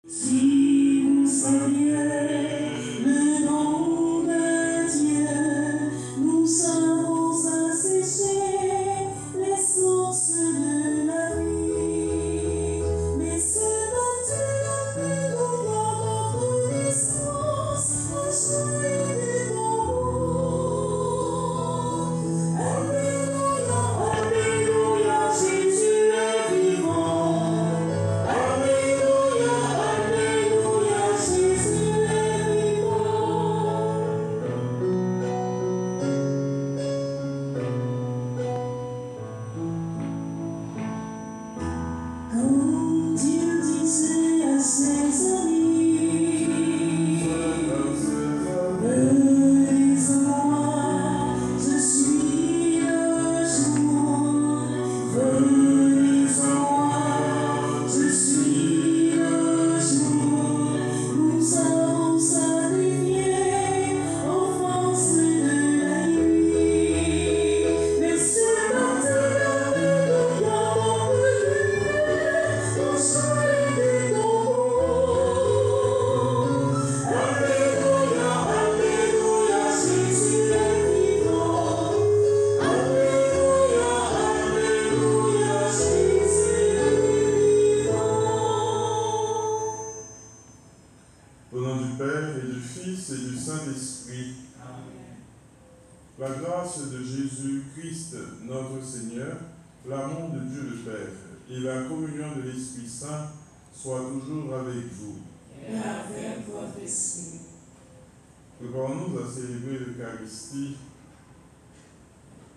Si vous saviez le nom de Dieu, nous savons assécher les sources de la vie. Mais ce matin, nous dans notre naissance, le soleil du tombeau. Alléluia, Alléluia, Jésus est vivant. Alléluia, Alléluia, Jésus est vivant. Quand Dieu disait à ses amis, venez à moi, je suis le jour. Venez à moi, je suis le jour. Nous avons salué offense de la nuit. Mais ce matin, Alléluia, au soleil du tombeau. Alléluia, Alléluia, Jésus est vivant. Alléluia, Alléluia, Jésus est vivant. Au nom du Père et du Fils et du Saint-Esprit, la grâce de Jésus-Christ, notre Seigneur, l'amour de Dieu le Père et la communion de l'Esprit Saint soient toujours avec vous. Et avec votre esprit. Préparons-nous à célébrer l'Eucharistie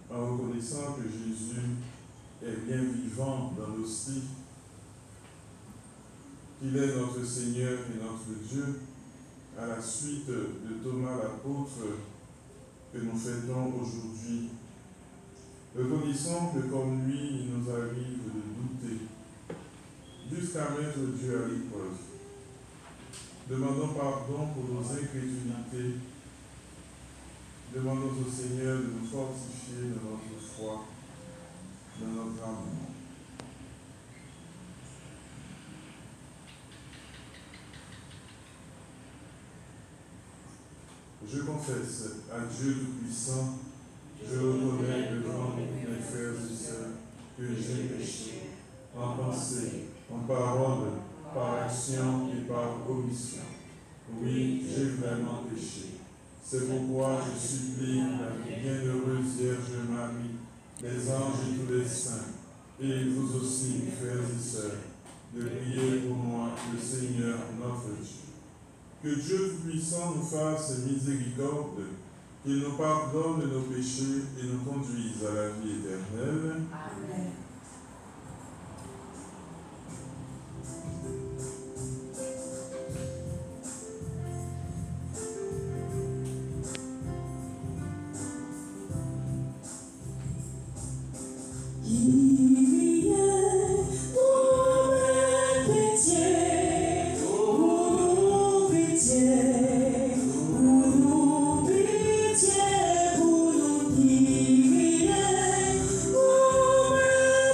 en reconnaissant que Jésus est bien vivant dans l'hostie, qu'il est notre Seigneur et notre Dieu, à la suite de Thomas l'apôtre que nous fêtons aujourd'hui. Reconnaissons que comme lui, il nous arrive de douter, jusqu'à mettre Dieu à l'épreuve. Demandons pardon pour nos incrédulités. Demandons au Seigneur de nous fortifier dans notre foi, dans notre amour. Je confesse à Dieu Tout-Puissant, je reconnais devant mes frères et sœurs que j'ai péché en pensée, en parole, par action et par omission. Oui, j'ai vraiment péché. C'est pourquoi je supplie la bienheureuse Vierge Marie, les anges et tous les saints, et vous aussi, frères et sœurs, de prier pour moi, le Seigneur notre Dieu. Que Dieu Tout-Puissant nous fasse miséricorde, qu'il nous pardonne nos péchés et nous conduise à la vie éternelle. Amen. Pour nous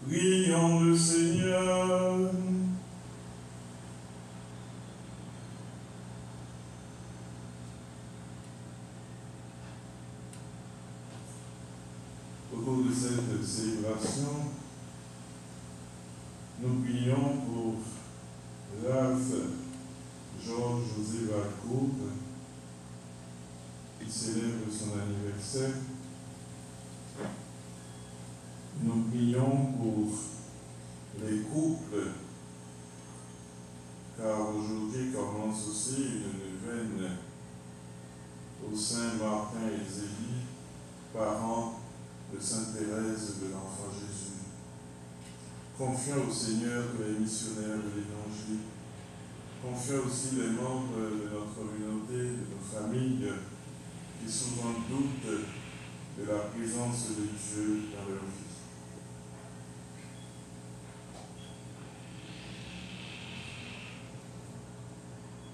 Prions le Seigneur. Au cours de cette célébration, nous prions pour Ralph Georges José Valcourt, qui célèbre son anniversaire. Nous prions pour les couples, car aujourd'hui commence aussi une neuvaine au Saint-Martin et Zélie, parents de Sainte Thérèse de l'Enfant Jésus. Confions au Seigneur les missionnaires de l'Évangile. Confions aussi les membres de notre communauté, de nos familles, qui souvent doutent de la présence de Dieu dans leur vie.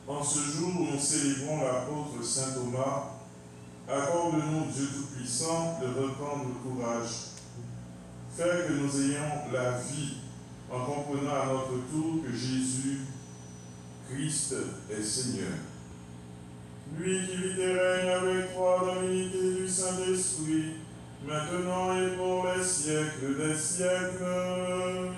En ce jour où nous célébrons l'apôtre saint Thomas, accorde-nous, Dieu Tout-Puissant, de reprendre le courage. Faire que nous ayons la vie en comprenant à notre tour que Jésus, Christ, est Seigneur. Lui qui vit et règne avec toi dans l'unité du Saint-Esprit, maintenant et pour les siècles des siècles.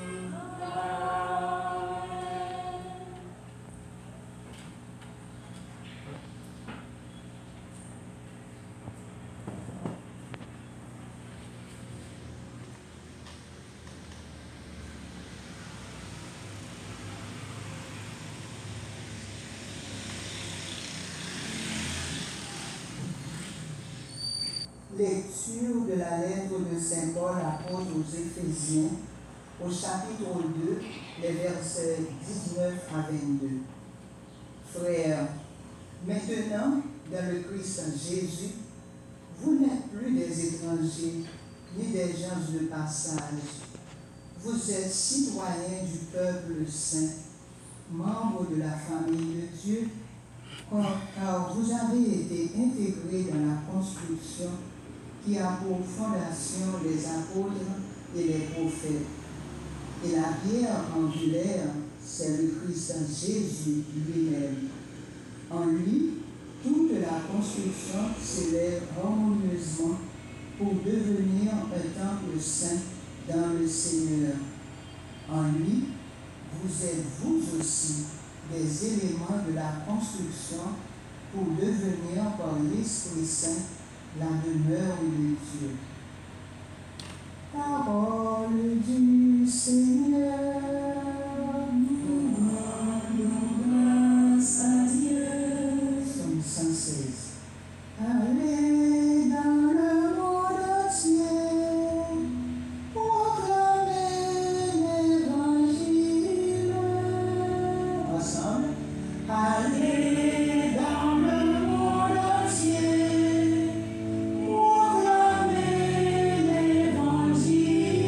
Lecture de la lettre de Saint Paul apôtre aux Éphésiens, au chapitre 2, les versets 19 à 22. Frères, maintenant, dans le Christ Jésus, vous n'êtes plus des étrangers, ni des gens de passage. Vous êtes citoyens du peuple saint, membres de la famille de Dieu, car vous avez été intégrés dans la construction qui a pour fondation les apôtres et les prophètes. Et la pierre angulaire, c'est le Christ Jésus lui-même. En lui, toute la construction s'élève harmonieusement pour devenir un temple saint dans le Seigneur. En lui, vous êtes vous aussi des éléments de la construction pour devenir par l'Esprit Saint la demeure de Dieu. Parole du Seigneur. Nous rendons grâce à Dieu. Psaume 116. Allez dans le monde entier, proclamez l'Évangile. Ensemble. Allez dans le monde entier, proclamez l'Évangile.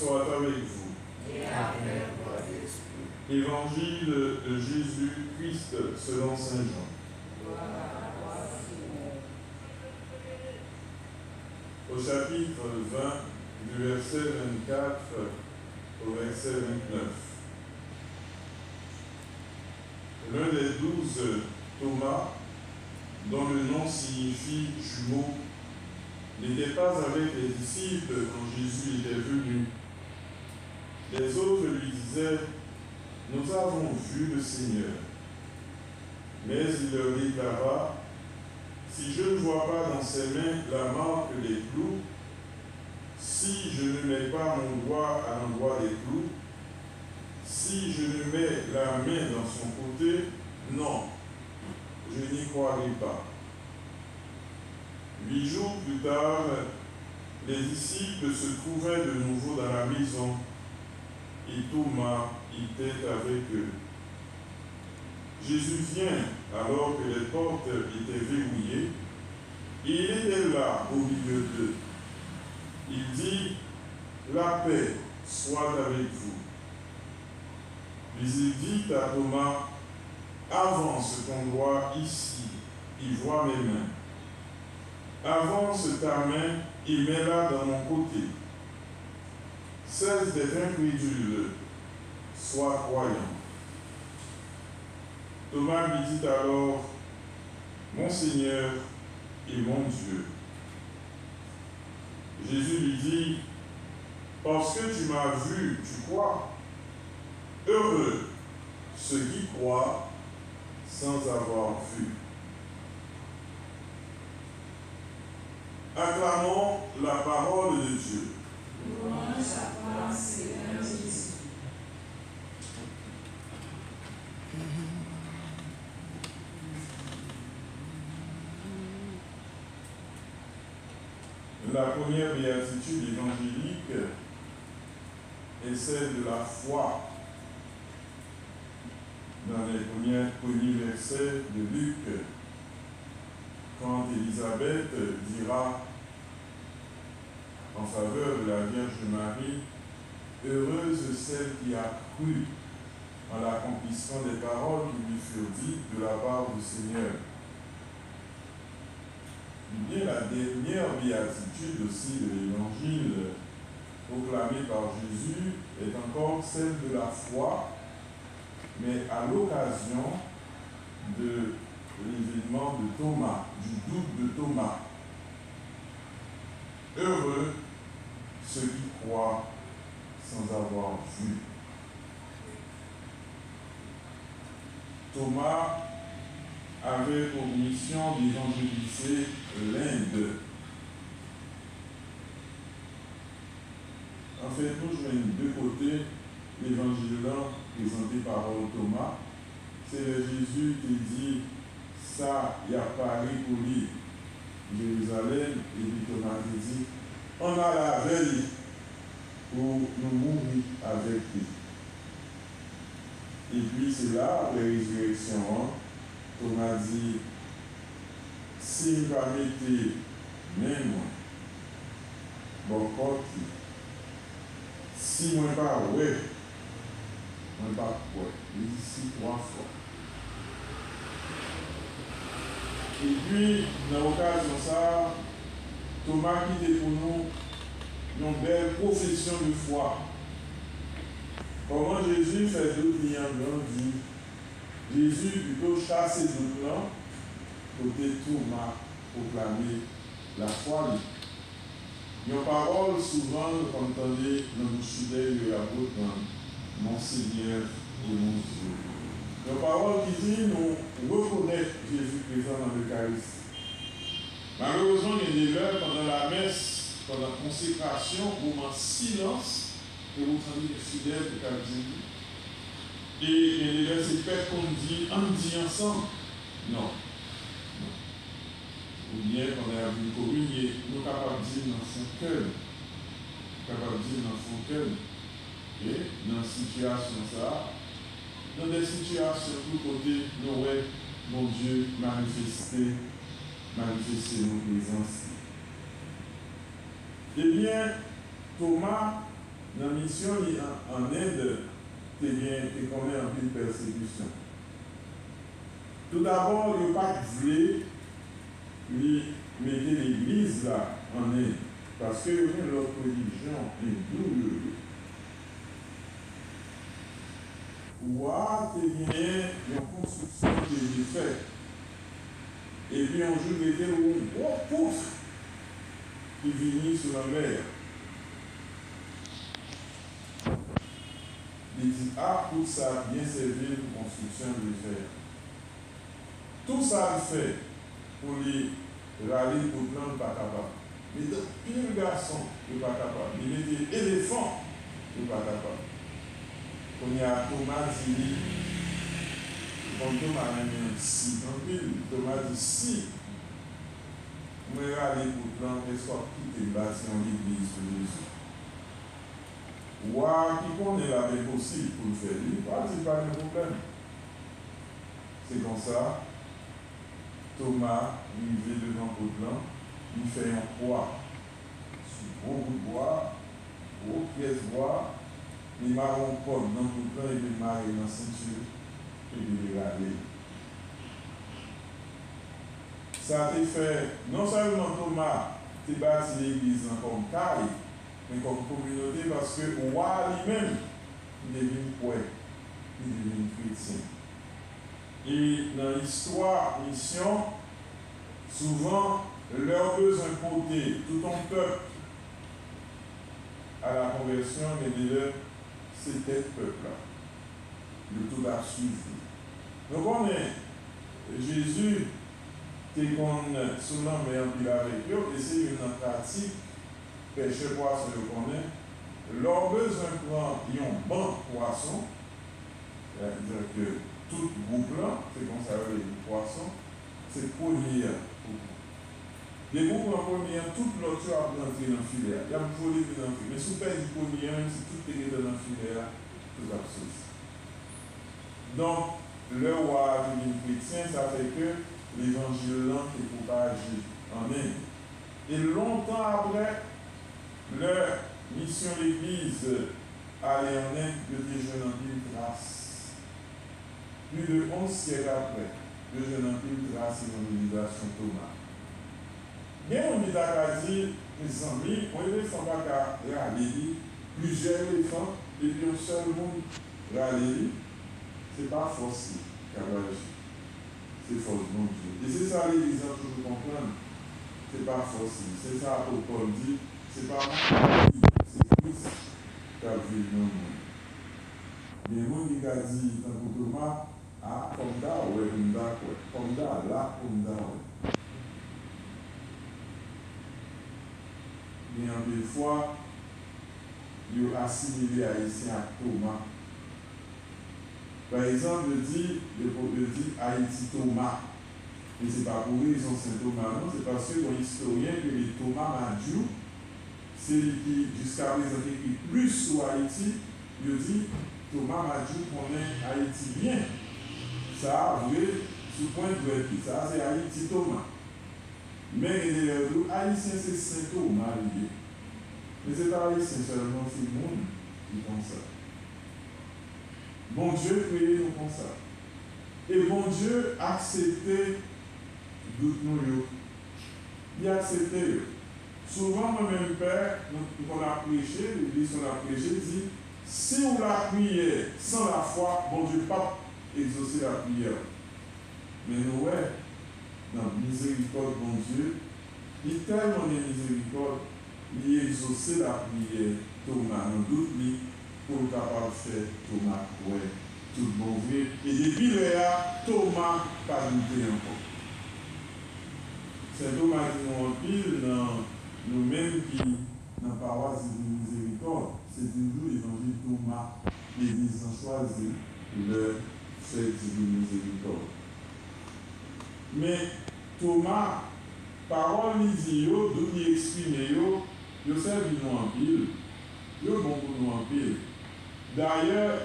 soit avec vous. Et avec votre esprit. Évangile de Jésus-Christ selon saint Jean. Gloire à toi, Seigneur. Au chapitre 20, du verset 24 au verset 29. L'un des 12, Thomas, dont le nom signifie jumeau, n'était pas avec les disciples quand Jésus était venu. Les autres lui disaient: nous avons vu le Seigneur. Mais il leur déclara: si je ne vois pas dans ses mains la marque des clous, si je ne mets pas mon doigt à l'endroit des clous, si je ne mets la main dans son côté, non, je n'y croirai pas. 8 jours plus tard, les disciples se trouvaient de nouveau dans la maison et Thomas était avec eux. Jésus vient alors que les portes étaient verrouillées et il était là au milieu d'eux. Il dit: la paix soit avec vous. Puis il dit à Thomas: avance ton doigt ici et vois mes mains. Avance ta main et mets-la dans mon côté. Cesse d'être incrédule, sois croyant. Thomas lui dit alors: mon Seigneur et mon Dieu. Jésus lui dit: parce que tu m'as vu, tu crois. Heureux ceux qui croient sans avoir vu. Acclamons la parole de Dieu. Louange à toi, Seigneur Jésus. La première béatitude évangélique est celle de la foi. Dans les premiers versets de Luc, quand Élisabeth dira en faveur de la Vierge Marie: heureuse celle qui a cru en l'accomplissement des paroles qui lui furent dites de la part du Seigneur. Bien, la dernière béatitude aussi de l'Évangile proclamée par Jésus est encore celle de la foi, mais à l'occasion de l'événement de Thomas, du doute de Thomas. Heureux ceux qui croient sans avoir vu. Thomas avait pour mission d'évangéliser l'Inde. En fait, nous joignons deux côtés l'évangile présenté par Thomas. C'est Jésus qui dit: ça, il y a Paris pour lui, Jérusalem, et puis Thomas dit: on a la veille pour nous mourir avec lui. Et puis c'est là, la résurrection, Thomas dit: si vous mettez même bon côté, si moi pas ouais, moi pas ouais, il dit si 3 fois. Et puis, dans l'occasion ça, Thomas qui était pour nous une belle profession de foi. Comment Jésus fait d'autres liens blancs dit: Jésus plutôt chasse ces doutes là, côté Thomas proclamer la foi. Nos paroles souvent, comme entendez, dans le sud-est de la route, mon Seigneur et mon Dieu. Nos paroles qui disent nous reconnaître Jésus présent dans l'Eucharistie. Malheureusement, il y a des heures pendant la messe, pendant la consécration, moment silence, et vous entendez les fidèles de Jésus. Et il y a des c'est peut-être qu'on dit, on dit ensemble. Non. Ou bien quand on a vu communier, nous sommes capables de dire dans son cœur. Capable de dire dans son cœur. Et dans une situation ça, dans des situations tout côté, nous voyons mon Dieu manifester nos présences. Eh bien, Thomas dans la mission en Inde, tu connais un peu de persécution. Tout d'abord, il n'y a pas voulu mettre l'église là en Inde, parce que l'autre religion est double. Ou tu viens une construction qui est faite. Et puis un jour, il y a un gros pouf qui vient sur la mer. Il dit, tout ça a bien servi pour la construction de fer. Tout ça il fait pour les râler pour le plan, pas capable. Mais de pire garçon, il n'est pas capable. Il met des éléphants, il n'est pas capable. Quand il y a Thomas dit, quand Thomas a mis si, Thomas dit si, on va râler pour le plan, et soit quitter bâtiment l'église de Jésus. Ou qui connaît la vie possible pour le faire, il ne pas de problème. C'est comme ça. Thomas, il vient devant le plan, il fait un poids sur gros bout de bois, gros pièce de bois, il marron comme dans le plan, il vient marrer dans la ceinture et il est regardé. Ça a été fait, non seulement Thomas, il bâti l'église comme caille, mais comme communauté, parce que le roi lui-même, il devient poète, il devient chrétien. Et dans l'histoire, mission, souvent, leur besoin porter tout un peuple à la conversion, mais déjà, c'était ce peuple-là. Le tout a suivi. Donc, on est, Jésus, qui est souvent mais en avec eux, et c'est une pratique, pêcher poisson, je connais, leur besoin prend un bon poisson, c'est-à-dire que tout groupe-là, c'est comme ça, les poissons, c'est premier. Les groupes en premier, toute l'autre a rentré dans le filet. Il y a un volet dans le filet. Mais si vous payez du premier, même si tout est dans le filet, tout a sauce. Donc, le roi du chrétien, ça fait que l'évangile là est propagé en Inde. Et longtemps après, leur mission d'église aller en Inde, de déjeuner en pile trace. Plus de 11 siècles après, le jeune empire trace l'évangélisation Thomas. Bien, on dit à dire, mes amis, on est sans pas qu'à râler, plusieurs éléphants, et puis un seul monde râler, ce n'est pas forcé qu'à agir. C'est force de Dieu. Et c'est ça l'église, que vous comprenez. Ce n'est pas forcé. C'est ça que Paul dit, c'est pas moi, c'est Christ qui a vu dans le monde. Mais le monde qui a dit, dans le Thomas, comme ça, ouais, comme ça, là, comme ça, ouais. Mais en des fois, il a assimilé Haïtien à Thomas. Par exemple, le dit Haïti Thomas. Et ce n'est pas pour eux, ils sont Saint-Thomas, non, c'est parce que les historiens que les Thomas Madiou, c'est lui qui, jusqu'à présent, écrit plus sur Haïti, il dit Thomas Madiou connaît Haïti bien. Ça, vous voyez, sous point de vue, ça, c'est Haïti Thomas. Mais les Haïtiens, c'est Saint-Thomas lié. Mais c'est pas Haïtien seulement, c'est le monde qui pense ça. Bon Dieu créé nous comme ça. Et bon Dieu acceptait doute nous. Il a accepté. Souvent, moi-même, Père, qu'on a prêché, l'église qu'on a prêché, dit si on la prière sans la foi, bon Dieu pas exaucer la prière. Mais nous, ouais, dans la miséricorde, bon Dieu, il est tellement de miséricorde, il a exaucé la prière. Thomas, nous doute, pour le capable de faire Thomas, ouais, tout bon vrai. Et depuis là, Thomas pas douté encore. C'est Thomas qui nous empile dans nous-mêmes qui, dans la paroisse de miséricorde, c'est toujours l'évangile Thomas, l'église a choisi le fait de miséricorde. Mais Thomas, parole il dit, d'où il exprime, il servi nous en pile, il bon pour nous en pile. D'ailleurs,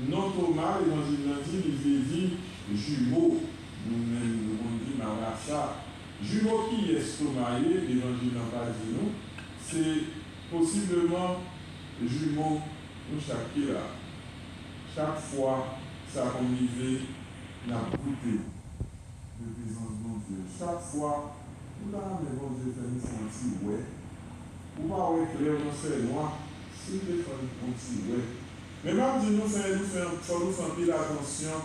non Thomas, l'évangile dit, il dit jumeau, nous-mêmes nous dit Maracha. Jumeau qui est Thomas, l'évangile n'a pas dit nous, c'est possiblement jumeaux, nous chaque là. Chaque fois, ça a convivé, n'a goûté de présence de mon Dieu. Chaque fois, nous avons mais bon Dieu fait nous sentir, ouais. Ou pas, ouais, clair, non, c'est noir. Si nous faisons un petit, ouais. Mais même si nous faisons pile attention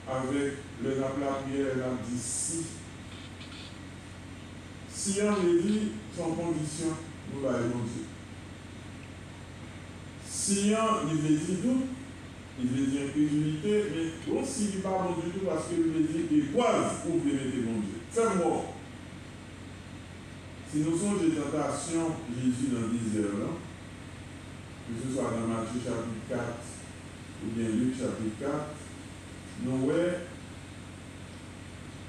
avec le la prière, la dit si. Si on le dit, son condition, nous allons Dieu. Si on le dit tout, il veut dire incrédulité, mais aussi il ne pas bon du tout parce qu'il veut dire qu'il doivent ouvrir les bon Dieu. Fais-moi. Si nous sommes des tentations, Jésus dans 10 heures, là, que ce soit dans Matthieu chapitre 4 ou bien Luc chapitre 4, nous voyons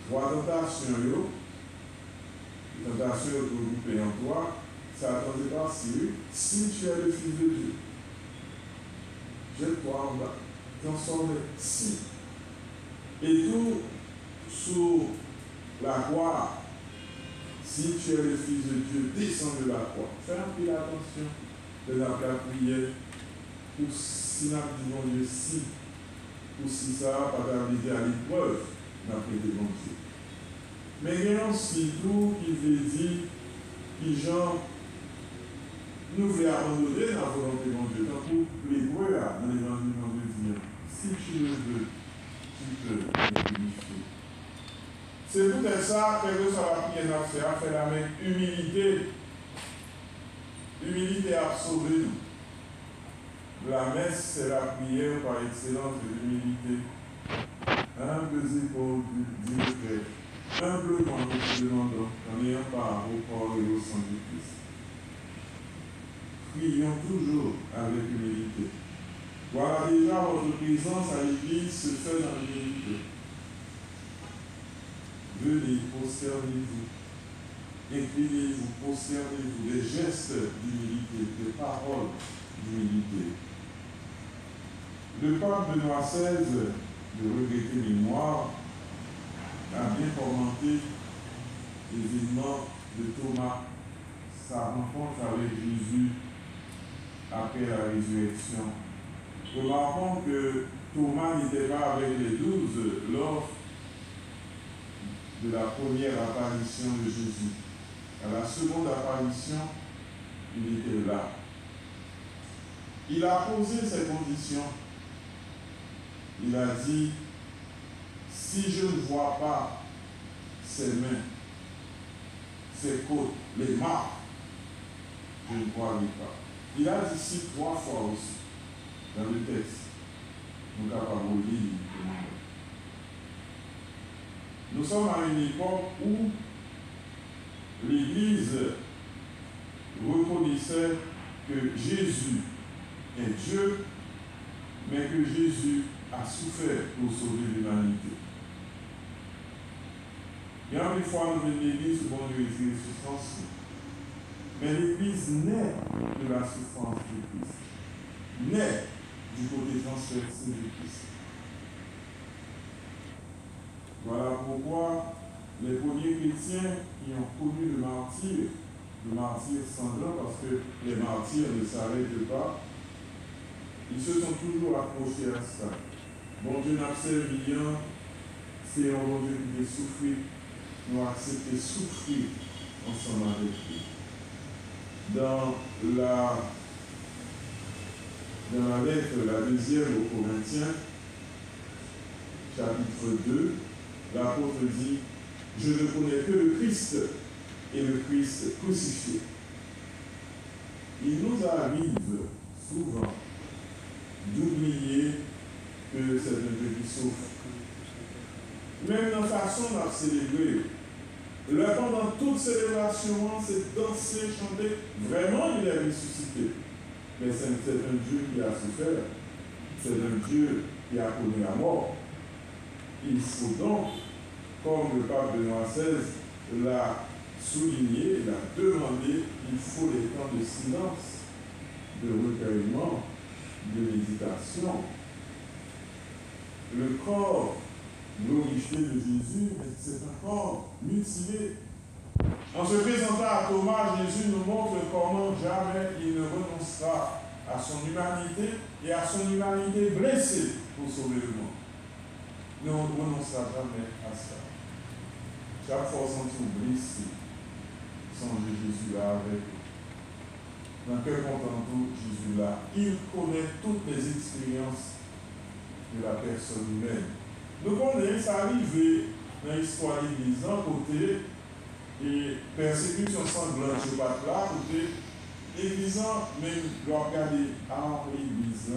3 tentations. Les tentations regroupées en 3, ça attendait par si tu es le Fils de Dieu. Jette-toi en bas, transforme si. Et tout sous la croix, si tu es le Fils de Dieu, descends de la croix. Fais un peu attention de la prière pour si nous disons Dieu si, ou si ça va pas t'arriver à l'épreuve, d'après des bons Dieu. Mais il y a aussi tout qui veut dire que gens nous voulons abandonner la volonté de Dieu. Tant pour les voix dans l'évangile de Dieu, si tu le veux, tu peux me purifier. C'est tout ça, quelle que soit la prière à faire la même humilité. L'humilité a sauvé nous. La messe, c'est la prière par excellence de l'humilité. Humbles épaules du Père. Humblement nous te demandons, en ayant part au corps et au sang du Christ. Prions toujours avec humilité. Voilà déjà votre présence à l'Église se fait dans l'humilité. Venez, prosternez-vous. Inclinez-vous, prosternez-vous. Des gestes d'humilité, des paroles d'humilité. Le pape Benoît XVI, de regretter mémoire, a bien commenté l'événement de Thomas, sa rencontre avec Jésus après la résurrection. Remarquons que Thomas n'était pas avec les 12 lors de la première apparition de Jésus. À la seconde apparition, il était là. Il a posé ses conditions. Il a dit, si je ne vois pas ses mains, ses côtes, les marques, je ne croirai pas. Il a dit ci 3 fois aussi, dans le texte. Nous sommes capables de lire. Nous sommes à une époque où l'Église reconnaissait que Jésus est Dieu, mais que Jésus a souffert pour sauver l'humanité. Il y a une fois, nous venons de l'Église, bon Dieu est souffrance. Mais l'Église naît de la souffrance du Christ, naît du côté transversé du Christ. Voilà pourquoi les premiers chrétiens qui ont connu le martyr sanglant, parce que les martyrs ne s'arrêtent pas, ils se sont toujours accrochés à ça. Bon Dieu n'a servi, c'est un bon Dieu qui a souffert, nous accepter souffrir ensemble avec lui. Dans la lettre, la deuxième aux Corinthiens, chapitre 2, l'apôtre dit, je ne connais que le Christ et le Christ crucifié. Il nous arrive souvent d'oublier que c'est un Dieu qui souffre. Même dans la façon de célébrer, pendant toute célébration, c'est danser, chanter, vraiment il est ressuscité. Mais c'est un Dieu qui a souffert, c'est un Dieu qui a connu la mort. Il faut donc, comme le pape Benoît XVI l'a souligné, l'a demandé, il faut les temps de silence, de recueillement, de méditation. Le corps glorifié de Jésus, mais c'est un corps mutilé. En se présentant à Thomas, Jésus nous montre comment jamais il ne renoncera à son humanité et à son humanité blessée pour sauver le monde. Ne renoncera jamais à ça. Chaque fois sentir blessé, songez Jésus là avec eux. Dans quel content Jésus là, il connaît toutes les expériences de la personne humaine. Nous connaissons, ça arrive dans l'histoire de l'Église, d'un côté, et persécution sanglante, je ne sais pas là, côté, l'Église, même, doit regarder à l'Église,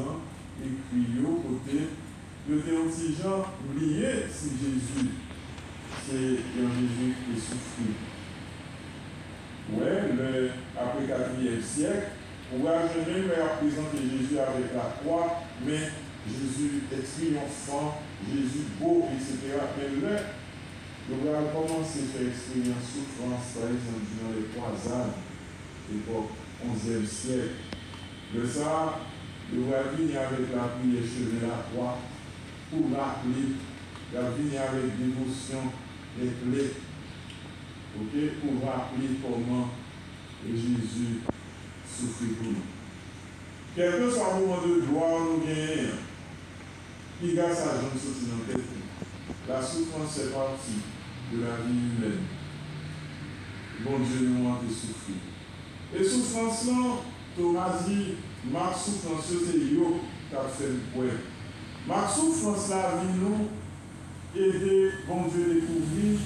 et puis, au côté, de théologie, oublier si Jésus, c'est un Jésus qui souffre. Ouais, après le 4e siècle, on va jamais présenter Jésus avec la croix, mais Jésus est triomphant, Jésus beau, etc. Mais là, on va commencer à faire expérience souffrance, par exemple, durant les croisades, l'époque 11e siècle. De ça, on va venir avec la prière sur la croix pour rappeler, on va venir avec dévotion, les clés, ok, pour rappeler comment Jésus souffre pour nous. Quel que soit le moment de gloire, nous gagnons. Il y a ça, je me souviens dans le tête. La souffrance fait partie de la vie humaine. Bon Dieu nous a souffrir. Et souffrance là, Thomas dit, ma souffrance c'est yo qui a fait le point. Ma souffrance là, vie nous, aider bon Dieu à découvrir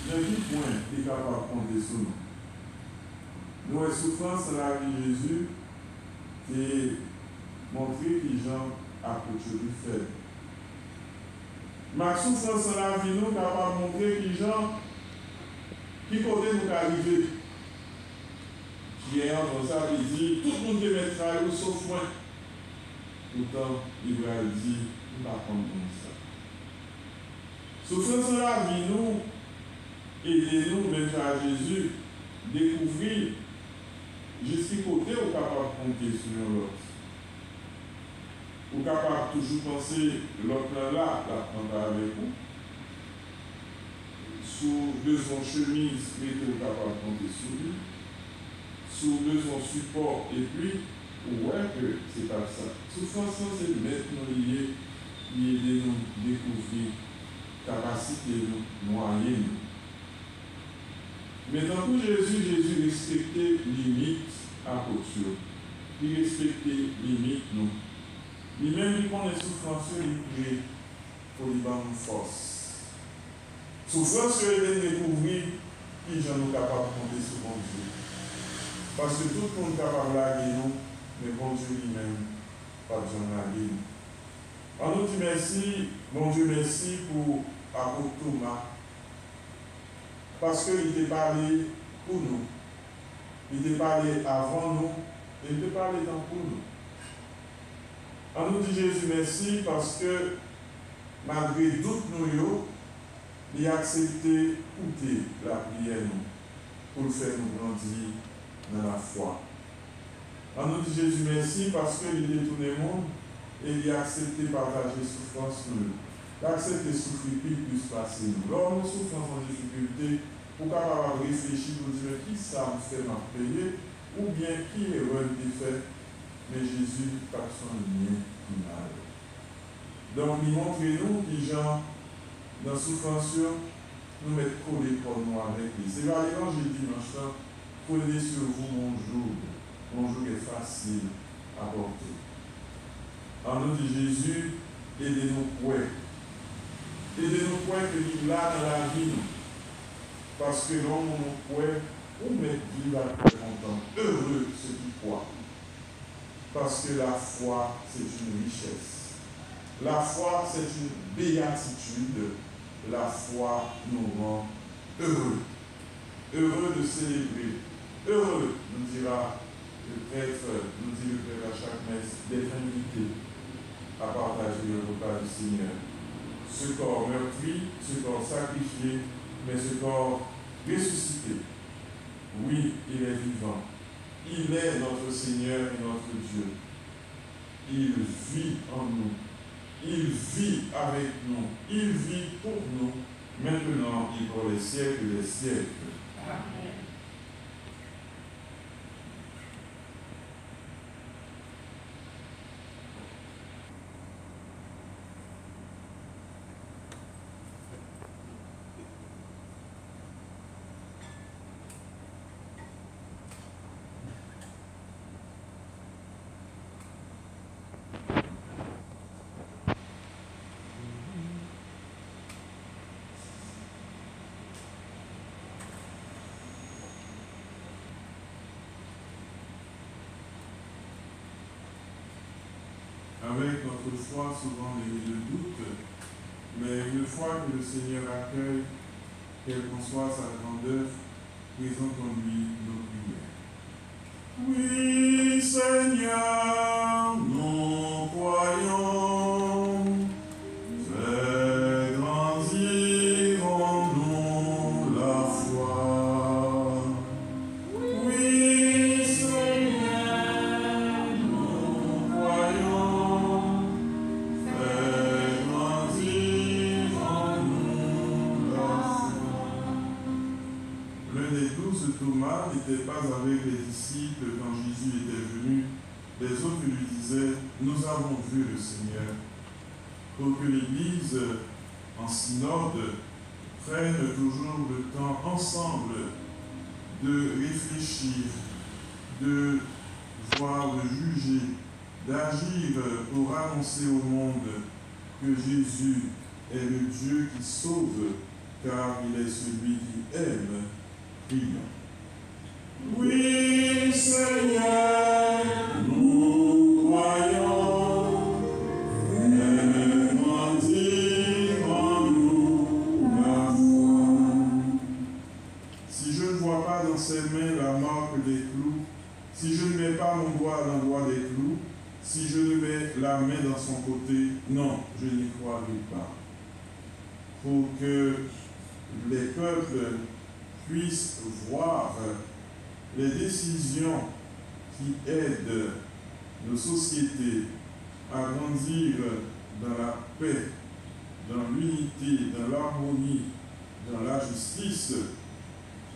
dans quel point il est capable de compter sur nous. Nous, la souffrance dans la vie de Jésus, c'est montrer que les gens approchent du fait. Ma souffrance dans la vie, nous, capable de montrer que les gens qui côté nous arrivent. Hier, dans ça, il dit, tout le monde peut mettre à l'eau sauf moi. Pourtant, il va dire, il va prendre comme ça. Souffrance dans la vie, nous, aidez-nous, même à Jésus, découvrir jusqu'à côté ou capable de compter sur l'autre. Ou capable de toujours penser l'autre là, la prendre avec vous. Sous besoin chemise, mettez ou capable de compter sur lui. Sous besoin support, et puis, ouais que c'est pas ça. Souffrance, c'est mettre nous liés, aider nous découvrir capacité de noyer nous. Mais dans tout Jésus respectait limite à côté. Il respectait limite nous. Lui-même, il prend les souffrances, il prie pour lui donner une force. Souffrance, il est découvrir qui j'en suis capable de compter sur mon Dieu. Parce que tout le monde est capable de laguer nous, mais bon Dieu lui-même, pas besoin de laguer nous. On nous dit merci, mon Dieu, merci pour apôtre Thomas. Parce qu'il t'a parlé pour nous. Il t'a parlé avant nous, et il t'a parlé dans pour nous. On nous dit Jésus merci parce que malgré doute nous, il a accepté d'écouter la prière nous, pour faire nous grandir dans la foi. On nous dit Jésus merci parce qu'il est tout le monde et il a accepté de partager souffrance nous. Il a accepté de souffrir plus passer nous. Lors nous souffrons en difficulté, pour capable réfléchir pour dire qui ça me fait m'en payer ou bien qui est heureux de fait. Mais Jésus pas son lien final. Donc, il montre nous qui gens dans la souffrance, nous mettre collés pour nous avec lui. C'est là l'évangile dimanche, collez sur vous mon jour. Mon jour est facile à porter. En nous dit Jésus, aidez-nous quoi. Aidez-nous quoi que il là dans la vie. Parce que l'homme nous quoi, on met vivre à content. Heureux ceux qui croient. Parce que la foi, c'est une richesse. La foi, c'est une béatitude. La foi nous rend heureux. Heureux de célébrer. Heureux, nous dira le prêtre, nous dit le prêtre à chaque messe, d'être invité à partager le repas du Seigneur. Ce corps meurtri, ce corps sacrifié, mais ce corps ressuscité. Oui, il est vivant. Il est notre Seigneur et notre Dieu. Il vit en nous. Il vit avec nous. Il vit pour nous. Maintenant et pour les siècles des siècles. Amen. avec notre foi souvent mêlée de doute, mais une fois que le Seigneur accueille, quelle qu'en soit sa grandeur, présentons-lui nos prières. Oui, Seigneur, nous croyons, fais grandir en nous la foi. Oui, Seigneur, nous croyons, fais grandir en nous la foi. L'un des 12 Thomas n'était pas avec les disciples quand Jésus était venu. Les autres lui disaient, nous avons vu le Seigneur. Pour que l'Église en synode prenne toujours le temps ensemble de réfléchir, de voir, de juger, d'agir pour annoncer au monde que Jésus est le Dieu qui sauve, car il est celui qui aime. Prions. Oui, Seigneur, nous croyons, fais grandir en nous la foi. Si je ne vois pas dans ses mains la marque des clous, si je ne mets pas mon doigt dans l'endroit des clous, si je ne mets la main dans son côté, non, je n'y croirai pas. Pour que les peuples puissent voir les décisions qui aident nos sociétés à grandir dans la paix, dans l'unité, dans l'harmonie, dans la justice.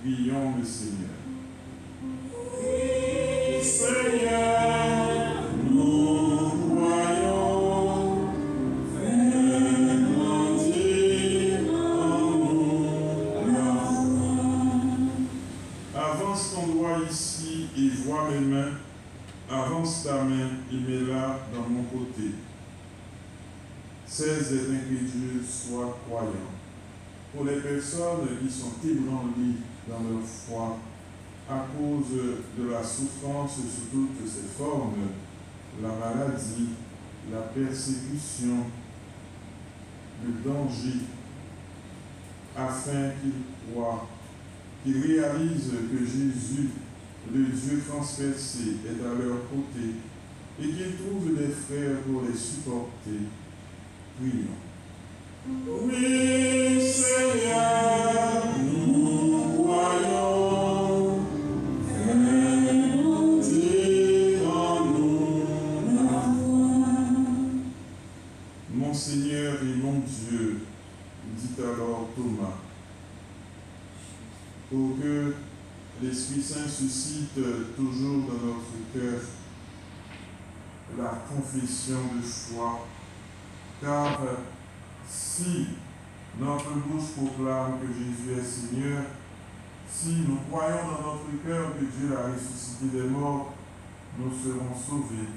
Prions le Seigneur. Oui, Seigneur, nous croyons, fais grandir en nous la foi. Avance ton doigt ici et vois mes mains. Avance ta main et mets-la dans mon côté. Cesse d'être incrédule, sois croyant. Pour les personnes qui sont ébranlées dans leur foi à cause de la souffrance sous toutes ses formes, la maladie, la persécution, le danger, afin qu'ils croient, qu'ils réalisent que Jésus, le Dieu transpercé, est à leur côté et qu'ils trouvent des frères pour les supporter. Prions. Oui, Seigneur, nous croyons, fais grandir en nous la foi. Mon Seigneur et mon Dieu, dit alors Thomas, pour que l'Esprit Saint suscite toujours dans notre cœur la confession de foi, car si notre bouche proclame que Jésus est Seigneur, si nous croyons dans notre cœur que Dieu l'a ressuscité des morts, nous serons sauvés.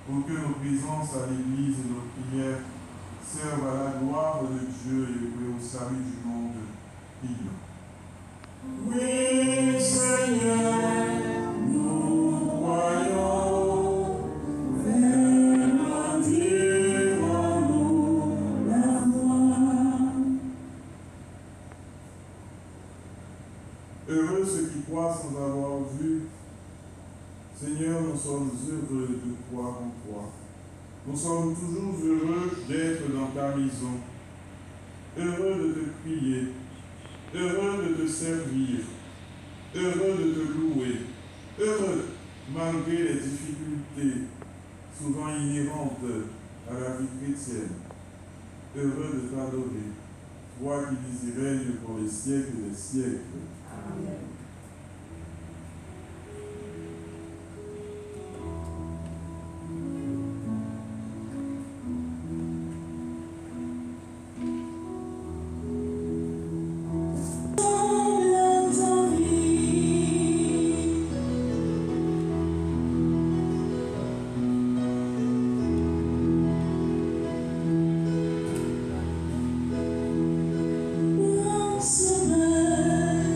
Pour que nos présences à l'Église et nos prières servent à la gloire de Dieu et au salut du monde. Prions. Oui, Seigneur, nous croyons, fais grandir en nous la foi. Heureux ceux qui croient sans avoir vu. Seigneur, nous sommes heureux de croire en toi. Nous sommes toujours heureux d'être dans ta maison, heureux de te prier, heureux de te servir, heureux de te louer, heureux malgré les difficultés souvent inhérentes à la vie chrétienne, heureux de t'adorer, toi qui vis et règnes pour les siècles des siècles. Amen.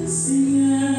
Seigneur.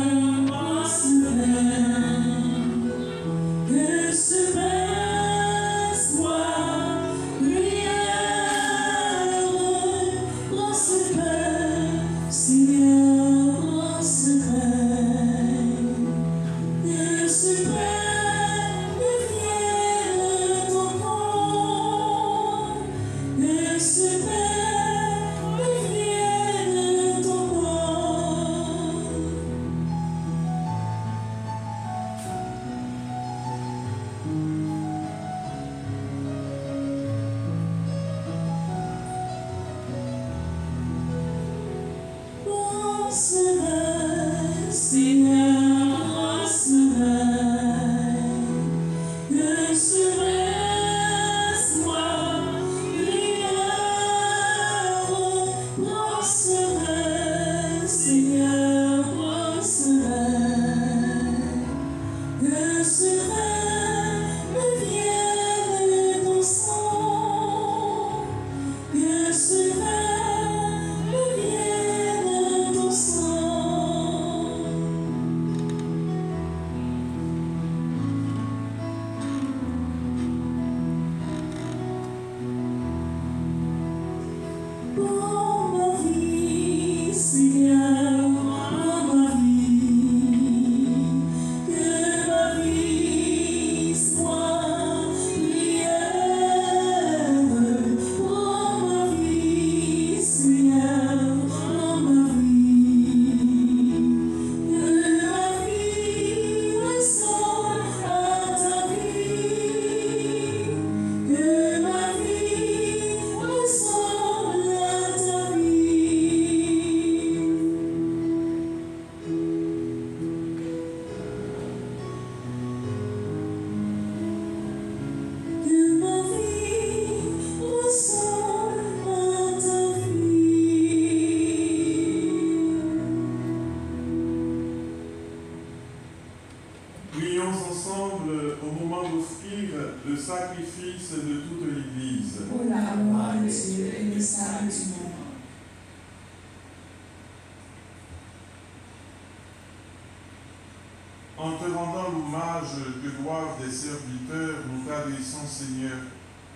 En te rendant l'hommage que doivent des serviteurs, nous t'adressons, Seigneur,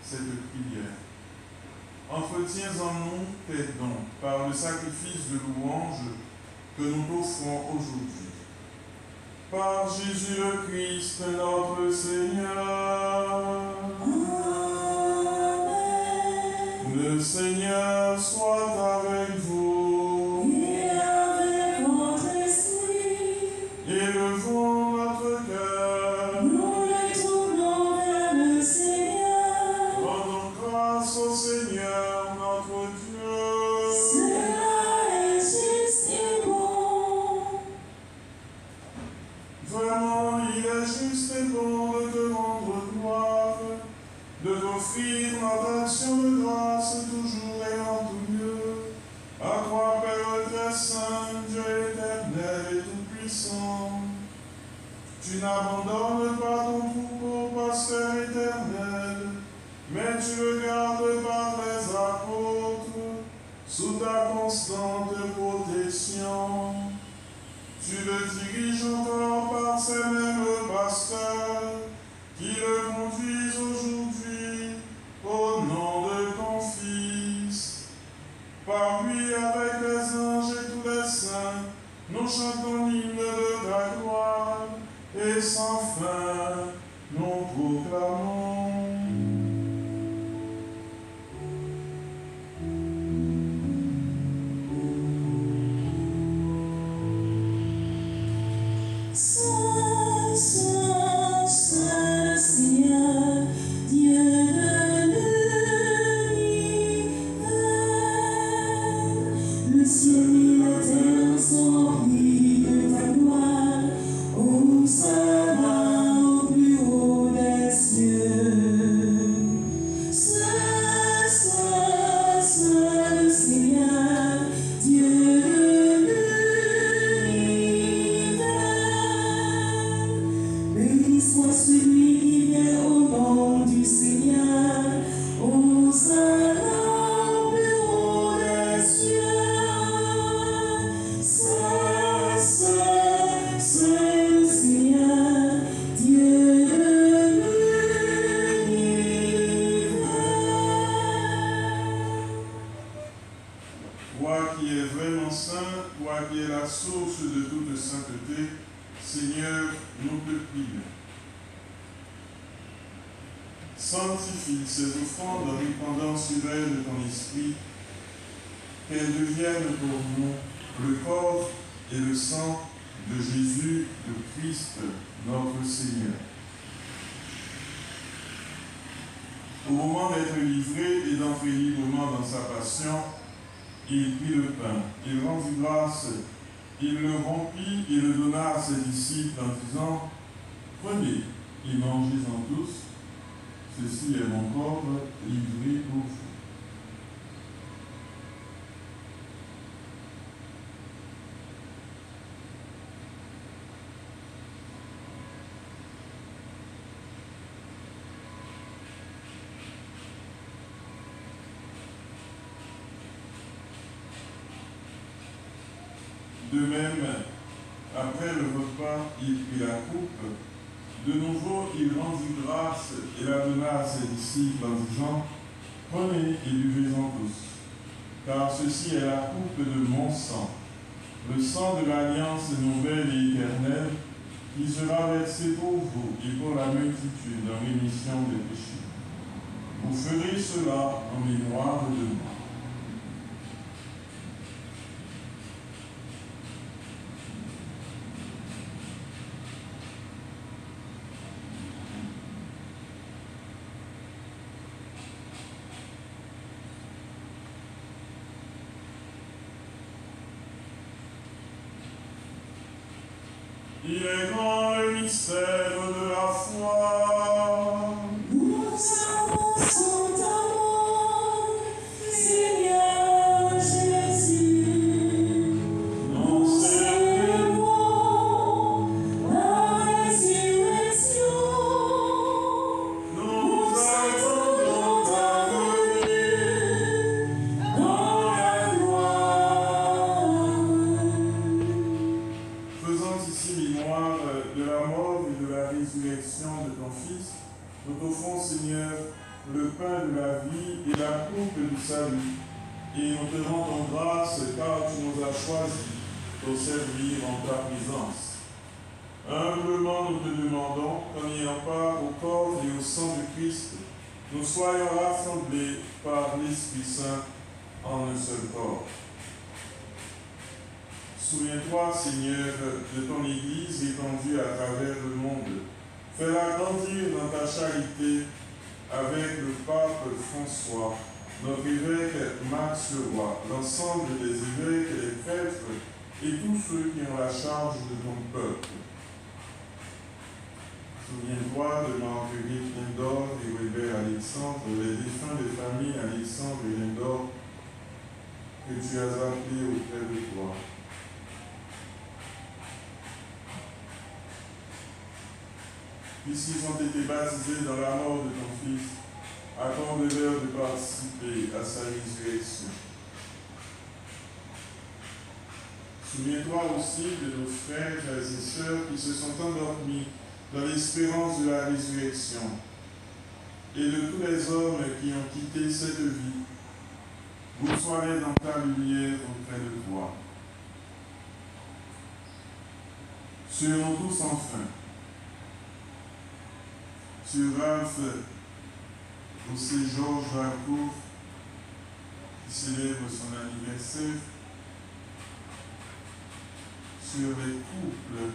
cette prière. Entretiens en nous tes dons par le sacrifice de louange que nous t'offrons aujourd'hui. Par Jésus le Christ, notre Seigneur. Amen. Le Seigneur soit avec vous. Et avec votre esprit. Élevons notre cœur. Nous le tournons vers le Seigneur. Rendons grâce au Seigneur, notre Dieu. Cela est juste et bon. Vraiment, il est juste et bon de te rendre gloire, de t'offrir notre action de grâce toujours et en tout lieu. À toi, Père très saint, Dieu éternel et tout-puissant. Tu n'abandonnes pas ton troupeau, pasteur éternel, mais tu le gardes par les apôtres, sous ta constante protection. Tu le diriges encore par ces mêmes pasteurs qui le conduisent aujourd'hui au nom de ton Fils. Par lui, avec les anges et tous les saints, nous chantons l'hymne de ta gloire et sans fin nous proclamons. Saint, Saint, Saint Seigneur, Dieu de l'univers, le ciel et la terre sont remplis de ta gloire. Hosanna au plus haut des cieux. Saint, Saint, Saint Seigneur, Dieu de l'univers. Béni soit celui qui vient au nom du Seigneur. Hosanna au plus haut des cieux. Saint, Saint, Saint Seigneur, Dieu de l'univers. Toi qui es vraiment saint, toi qui es la source de toute sainteté, Seigneur, nous te prions. Sanctifie ces offrandes en répandant sur elles ton esprit, qu'elles deviennent pour nous le corps et le sang de Jésus, le Christ, notre Seigneur. Au moment d'être livré et d'entrer librement dans sa passion, il prit le pain, il rendit grâce, il le rompit et le donna à ses disciples en disant : prenez et mangez-en tous, ceci est mon corps livré pour vous. De même, après le repas, il prit la coupe. De nouveau, il rendit grâce et la donna à ses disciples en disant, « Prenez et buvez-en tous, car ceci est la coupe de mon sang, le sang de l'alliance nouvelle et éternelle, qui sera versé pour vous et pour la multitude en rémission des péchés. Vous ferez cela en mémoire de moi. » Il est grand le mystère de la foi. Nous avançons d'amour, Seigneur Jésus. Nous célébrons la résurrection. Nous attendons ta venue dans la gloire. Faisant ici mémoire de la mort et de la résurrection de ton Fils, nous t'offrons, Seigneur, le pain de la vie et la coupe du salut, et nous te rendons grâce car tu nous as choisis pour servir en ta présence. Humblement, nous te demandons qu'en ayant part au corps et au sang du Christ, nous soyons rassemblés par l'Esprit Saint en un seul corps. Souviens-toi, Seigneur, de ton Église étendue à travers le monde. Fais-la grandir dans ta charité avec le pape François, notre évêque Max Leroy, l'ensemble des évêques et des prêtres et tous ceux qui ont la charge de ton peuple. Souviens-toi de Marguerite Lindor et Weber Alexandre, les défunts des familles Alexandre et Lindor que tu as appelés auprès de toi. Puisqu'ils ont été baptisés dans la mort de ton Fils, accorde-leur de participer à sa résurrection. Souviens-toi aussi de nos frères et sœurs qui se sont endormis dans l'espérance de la résurrection et de tous les hommes qui ont quitté cette vie. Vous soyez dans ta lumière auprès de toi. Serons tous enfin sur Ralph José Georges Valcourt qui célèbre son anniversaire, sur les couples,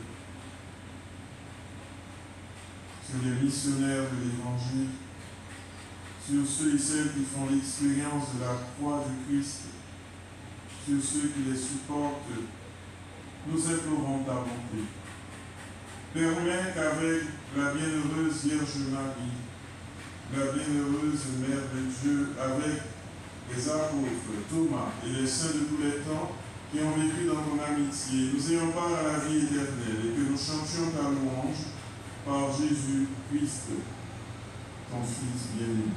sur les missionnaires de l'Évangile, sur ceux et celles qui font l'expérience de la croix du Christ, sur ceux qui les supportent, nous implorons ta bonté. Permets qu'avec la bienheureuse Vierge Marie, la bienheureuse Mère de Dieu, avec les apôtres, Thomas et les saints de tous les temps qui ont vécu dans ton amitié, nous ayons part à la vie éternelle et que nous chantions ta louange par Jésus-Christ, ton Fils bien-aimé.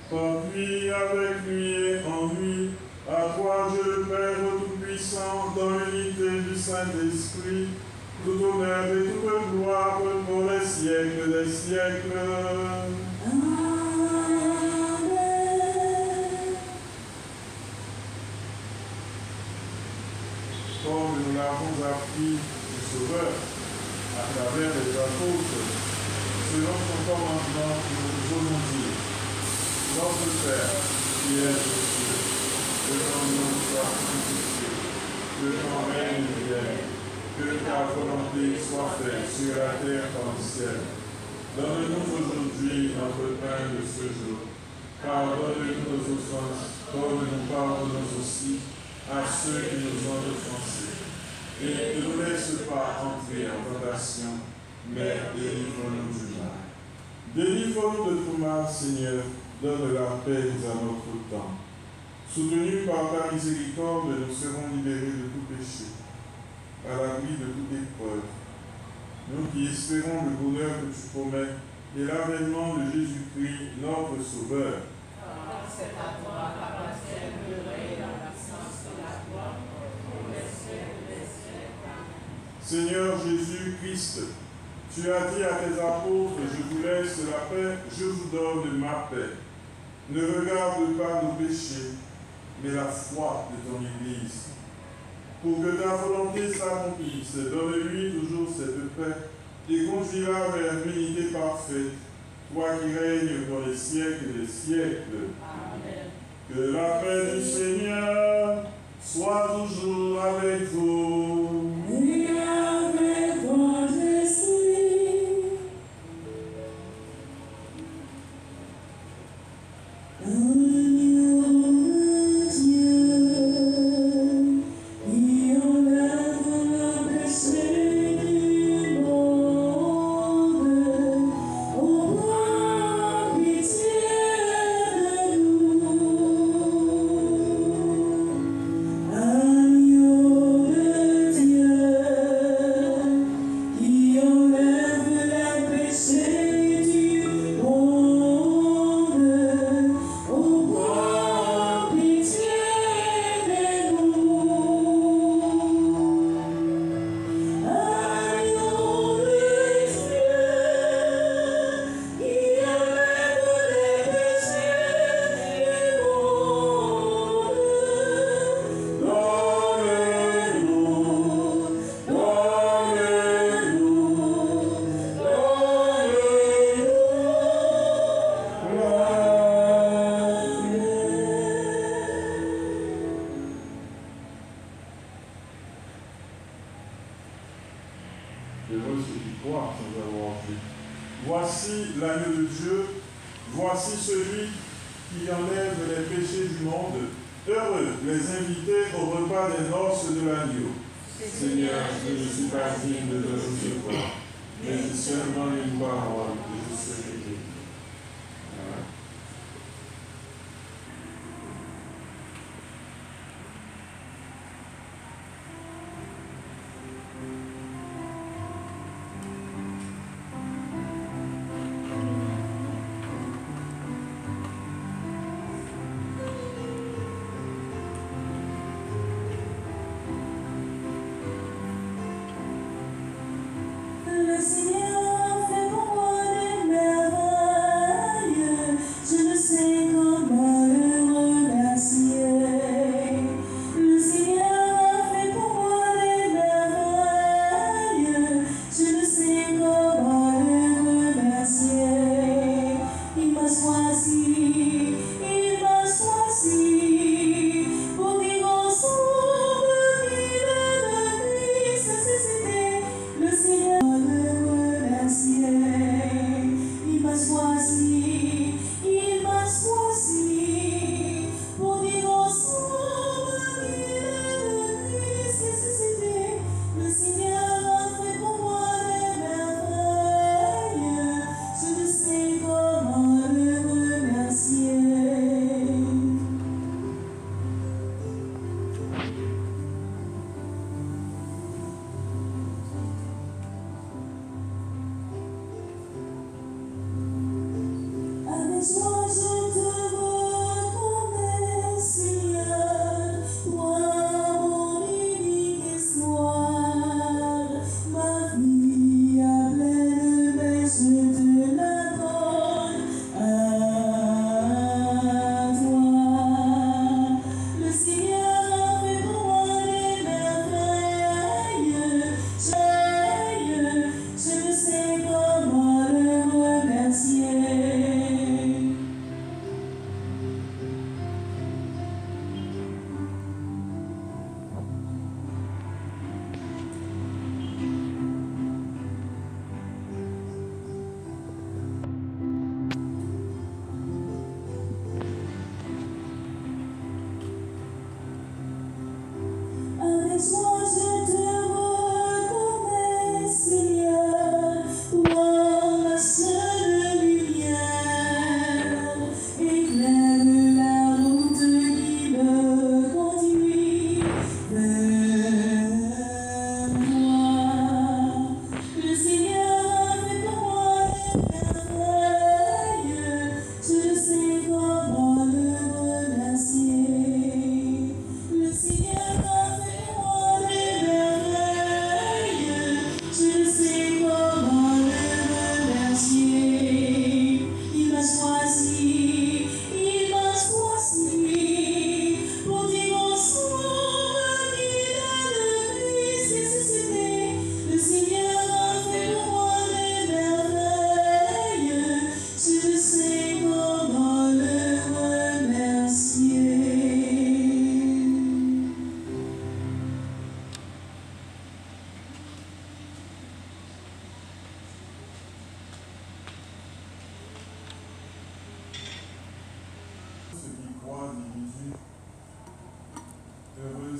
Par lui, avec lui et en lui, à toi Dieu le Père Tout-Puissant, dans l'unité du Saint-Esprit, tout honneur et toute gloire pour les siècles des siècles. Amen. Comme nous l'avons appris du Sauveur à travers les apôtres, selon son commandement, nous osons dire, notre Père, qui es aux cieux, que ton nom soit sanctifié, que ton règne vienne, que ta volonté soit faite sur la terre comme au ciel. Donne-nous aujourd'hui notre pain de ce jour. Pardonne-nous nos offenses, comme nous pardonnons aussi à ceux qui nous ont offensés. Et ne nous laisse pas entrer en tentation, mais délivre-nous du mal. Délivre-nous de tout mal, Seigneur, donne la paix à notre temps. Soutenus par ta miséricorde, nous serons libérés de tout péché, à l'abri de toute épreuve. Nous qui espérons le bonheur que tu promets et l'avènement de Jésus-Christ, notre Sauveur. c'est à toi qu'appartient le règne, la puissance et la gloire, pour les siècles des siècles. Amen. Seigneur Jésus-Christ, tu as dit à tes apôtres, je vous laisse la paix, je vous donne ma paix. Ne regarde pas nos péchés, mais la foi de ton Église. Pour que ta volonté s'accomplisse, donne-lui toujours cette paix et conduis-la vers l'unité parfaite, toi qui règnes pour les siècles des siècles. Amen. Que la paix du Seigneur soit toujours avec vous. Et avec votre esprit. Heureux ceux qui croient sans avoir vu. Voici l'agneau de Dieu, voici celui qui enlève les péchés du monde. Heureux les invités au repas des noces de l'agneau. Seigneur, je ne suis pas digne de te recevoir, mais dis seulement une parole et je serai guéri. Amen. Le Seigneur fait pour moi des merveilles, je ne sais comment le remercier. Le Seigneur fait pour moi des merveilles, je ne sais comment le remercier. Il m'a choisi pour dire ensemble qu'il est le Christ ressuscité. Le Seigneur il m'a choisi pour dire ensemble qu'il est le Christ ressuscité. Le Seigneur a fait pour moi des merveilles, je ne sais comment le remercier. Avec joie je te reconnais, Seigneur, toi mon unique espoir. Ma vie à pleine main, je te la donne à toi. Le Seigneur a fait pour moi des merveilles, je ne sais comment le remercier.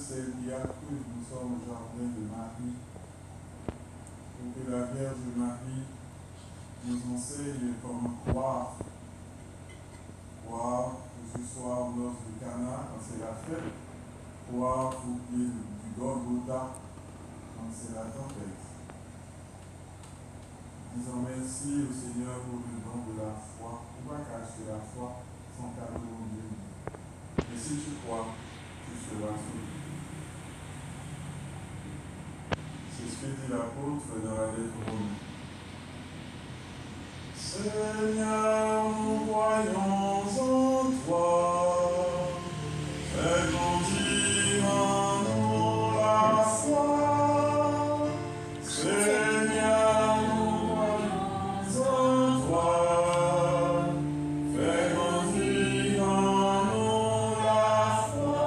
c'est diacre que nous sommes au jardin de Marie, pour que la Vierge Marie nous enseigne comment croire. Croire que ce soit au nord de Cana quand c'est la fête, croire au pied du Golgotha quand c'est la tempête. Disons merci au Seigneur pour le don de la foi. On ne va pas cacher la foi sans cadeau au Dieu. Mais si tu crois, tu seras sauvé. C'est ce que dit l'apôtre dans la lettre Romaine. Seigneur, nous croyons en toi. Fais grandir en nous la foi. Seigneur, nous croyons en toi. Fais grandir en nous la foi.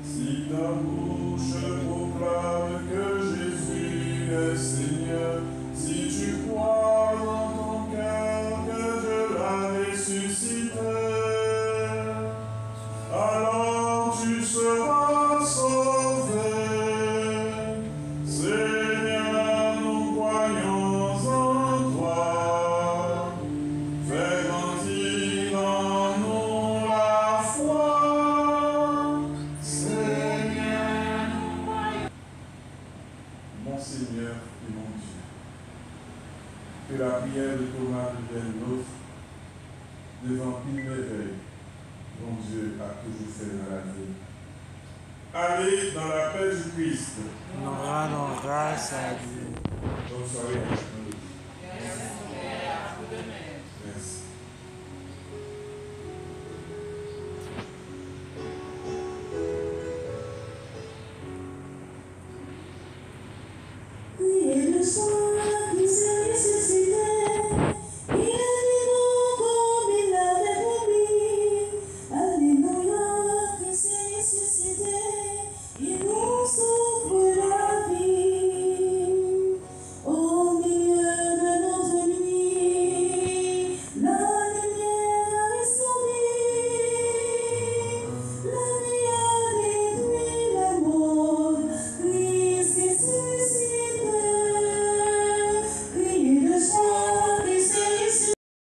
Si ta bouche proclame que Jésus est Seigneur, si tu crois dans ton cœur que Dieu l'a ressuscité, alors tu seras sauvé. Seigneur, nous croyons en toi. Fais grandir en nous la foi. Seigneur, nous croyons. Mon Seigneur et mon Dieu, que la prière de Thomas devienne nôtre devant une merveille dont Dieu a toujours fait dans la vie. Allez dans la paix du Christ. Nous rendons grâce à Dieu. Bonne soirée.